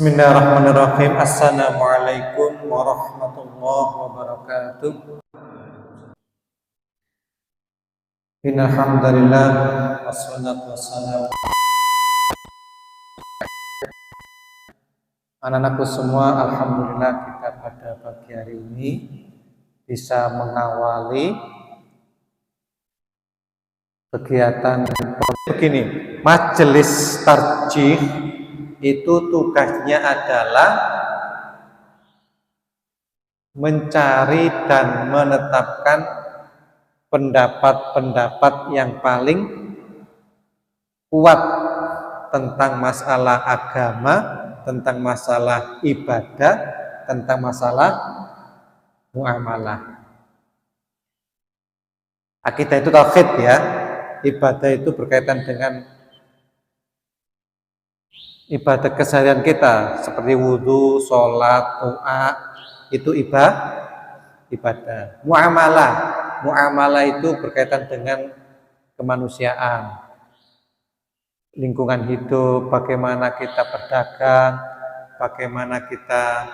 Bismillahirrahmanirrahim. Assalamualaikum warahmatullahi wabarakatuh. Innal hamdalillah wassalatu wassalamu anak-anakku semua. Alhamdulillah kita pada pagi hari ini bisa mengawali kegiatan begini. Majelis tarjih itu tugasnya adalah mencari dan menetapkan pendapat-pendapat yang paling kuat tentang masalah agama, tentang masalah ibadah, tentang masalah muamalah. Akidah itu tauhid ya. Ibadah itu berkaitan dengan ibadah keseharian kita seperti wudhu, sholat, doa, itu ibadah. Muamalah itu berkaitan dengan kemanusiaan, lingkungan hidup, bagaimana kita berdagang, bagaimana kita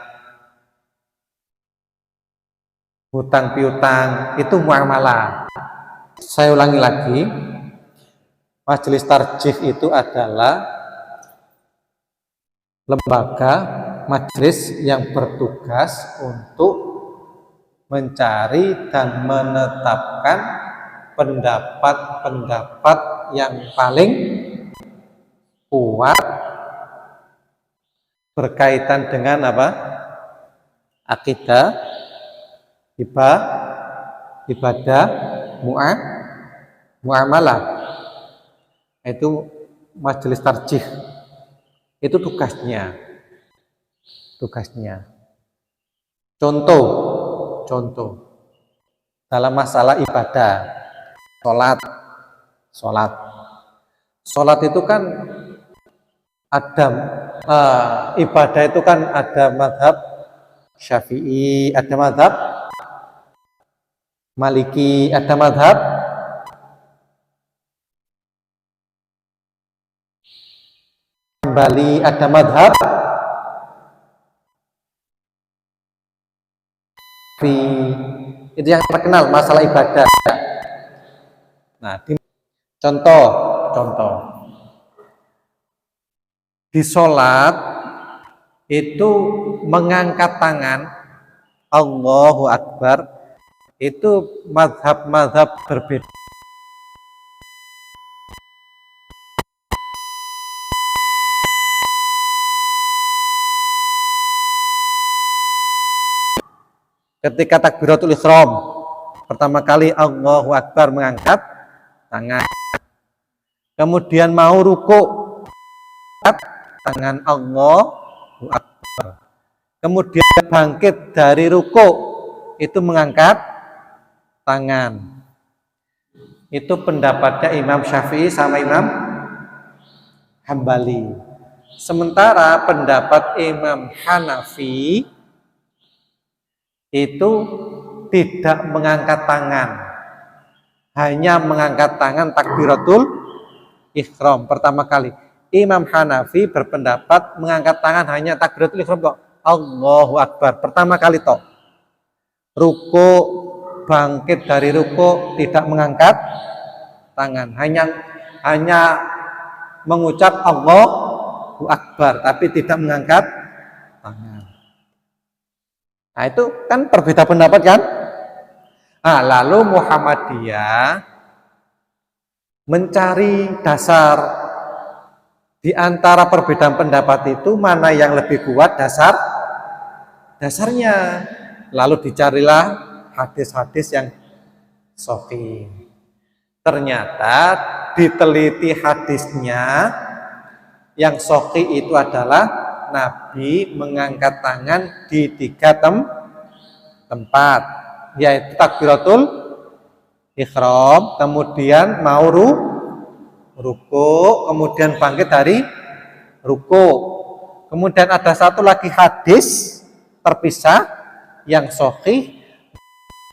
hutang piutang, itu muamalah. Saya ulangi lagi, majelis tarjih itu adalah lembaga majelis yang bertugas untuk mencari dan menetapkan pendapat-pendapat yang paling kuat berkaitan dengan apa? Akidah, ibadah, muamalah. Itu majelis tarjih. Itu tugasnya. Contoh dalam masalah ibadah, sholat itu kan ada ibadah itu kan ada mazhab Syafi'i, ada mazhab Maliki, ada mazhab Hambali, ada mazhab itu yang terkenal masalah ibadah. Nah, contoh di sholat itu mengangkat tangan Allahu Akbar itu mazhab berbeda. Ketika takbiratul ihram pertama kali Allahu Akbar mengangkat tangan. Kemudian mau ruku tangan Allahu Akbar. Kemudian bangkit dari ruku itu mengangkat tangan. Itu pendapatnya Imam Syafi'i sama Imam Hambali. Sementara pendapat Imam Hanafi itu tidak mengangkat tangan, hanya mengangkat tangan takbiratul ihram pertama kali. Imam Hanafi berpendapat mengangkat tangan hanya takbiratul ihram kok, Allahu Akbar pertama kali toh. Ruku, bangkit dari ruku tidak mengangkat tangan, hanya mengucap Allahu Akbar tapi tidak mengangkat tangan. Nah itu kan berbeda pendapat kan? Nah, lalu Muhammadiyah mencari dasar di antara perbedaan pendapat itu mana yang lebih kuat dasarnya. Lalu dicarilah hadis-hadis yang sahih. Ternyata diteliti hadisnya yang sahih itu adalah Nabi mengangkat tangan di 3 tempat, yaitu takbiratul ihram, kemudian mau ruku, kemudian bangkit dari ruku. Kemudian ada satu lagi hadis terpisah yang sahih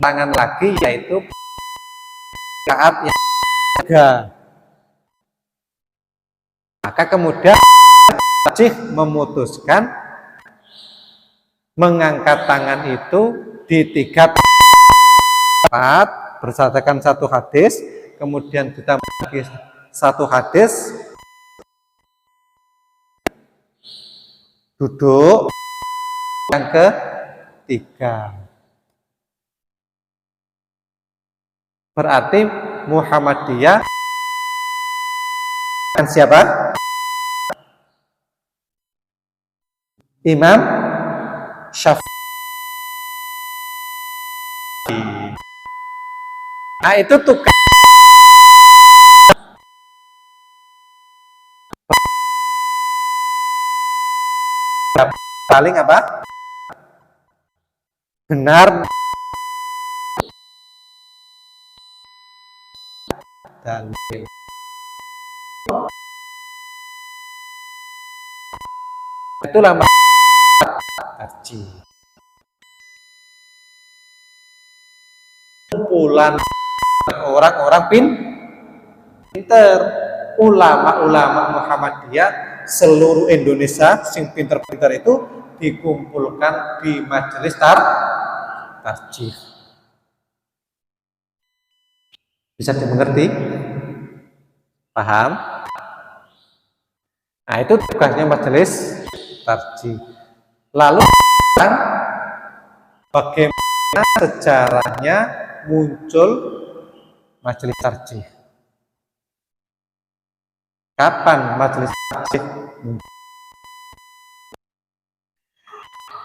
tangan lagi, yaitu rakaat yang 3. Maka kemudian tarjih memutuskan mengangkat tangan itu di 3 tempat berdasarkan satu hadis, kemudian kita bagi satu hadis, duduk yang ketiga. Berarti Muhammadiyah dan siapa? Imam Syafi'i. Nah itu tukang paling apa? Benar dalil. Itulah tarjih. Kumpulan orang-orang pinter, ulama-ulama Muhammadiyah seluruh Indonesia sing pinter-pinter itu dikumpulkan di majelis tarjih. Bisa dimengerti? Paham? Nah itu tugasnya majelis tarjih. Lalu bagaimana sejarahnya muncul majelis tarjih? Kapan majelis tarjih muncul?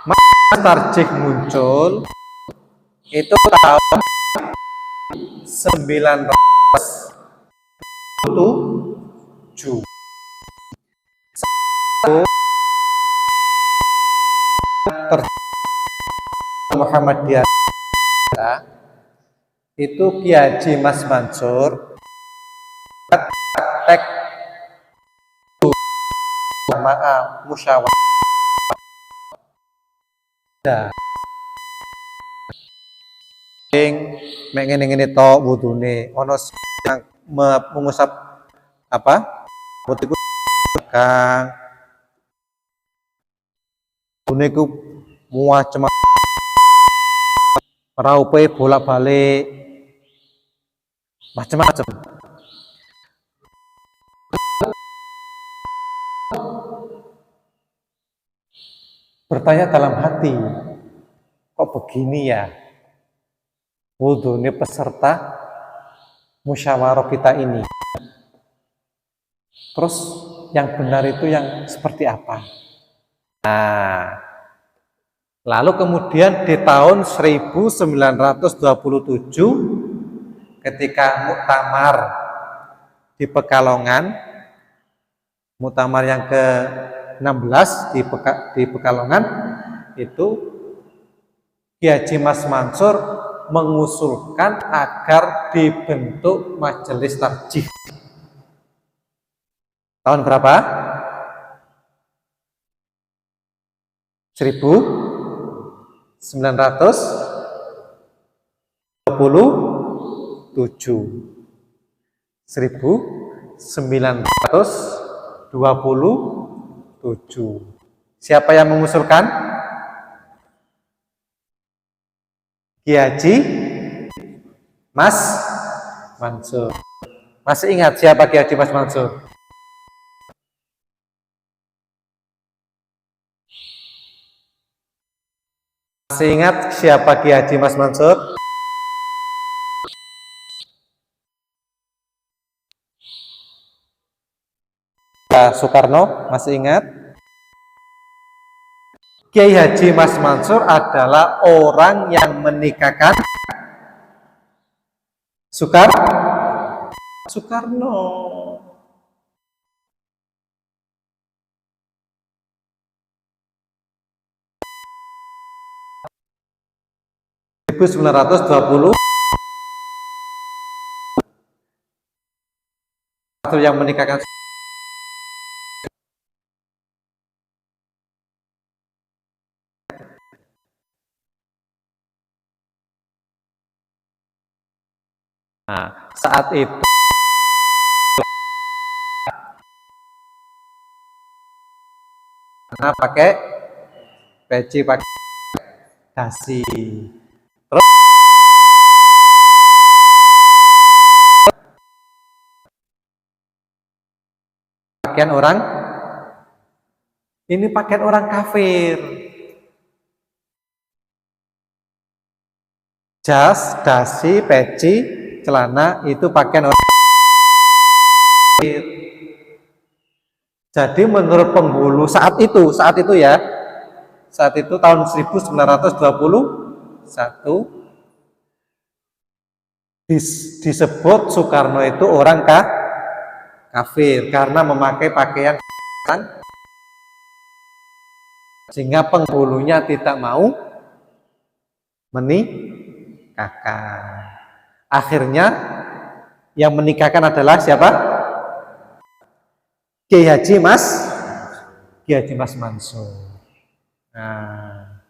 Majelis tarjih muncul itu tahun 1907. Muhammadiyah itu Ki Haji Mas Mansur praktek musyawarah mek ngene-ngene tok wudune ana yang mengusap apa putiku kang wudune ku macam raupe bolak-balik macam-macam. Bertanya dalam hati, kok begini ya wudhunya peserta musyawarah kita ini. Terus yang benar itu yang seperti apa? Nah, lalu kemudian di tahun 1927 ketika muktamar di Pekalongan, muktamar yang ke-16 di Pekalongan itu Ki Haji Mas Mansur mengusulkan agar dibentuk majelis tarjih. Tahun berapa? 1927. Siapa yang mengusulkan? Ki Haji Mas Mansur. Masih ingat siapa Ki Haji Mas Mansur? Masih ingat siapa Ki Haji Mas Mansur? Pak Soekarno, masih ingat? Kiai Haji Mas Mansur adalah orang yang menikahkan Soekarno. 1920 yang menikahkan saat itu karena pakai peci pakai dasi. Terus pakaian orang, ini pakaian orang kafir. Jas, dasi, peci, celana itu pakaian orang kafir. Jadi menurut penghulu saat itu ya, saat itu tahun 1921 disebut Soekarno itu orang kafir karena memakai pakaian sehingga penghulunya tidak mau menikahkan. Akhirnya yang menikahkan adalah siapa? Kiai Haji Mas Mansur. Nah,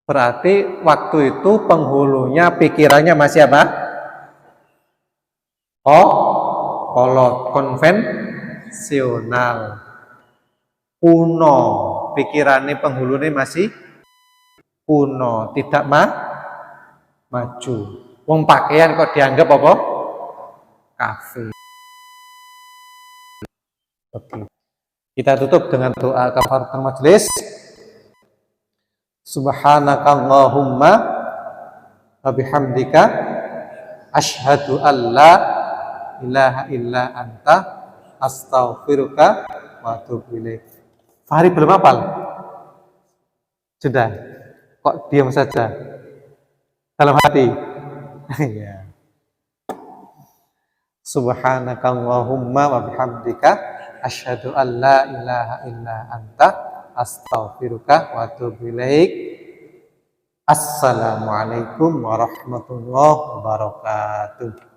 berarti waktu itu penghulunya pikirannya masih apa? Kolot, konvensional, kuno. Pikirannya penghulunya masih kuno, tidak maju. Wong pakaian kok dianggap apa? Kafir. Oke. Kita tutup dengan doa kafaratul majelis. Subhanakallahumma wa bihamdika asyhadu an la ilaha illa anta astaghfiruka wa atubu ilaik. Fahri belum hafal? Sudah. Kok diam saja? Dalam hati. Ya. Subhanakallahumma wa bihamdika asyhadu an la ilaha illa anta astaghfiruka wa atubu ilaik. Assalamualaikum warahmatullahi wabarakatuh.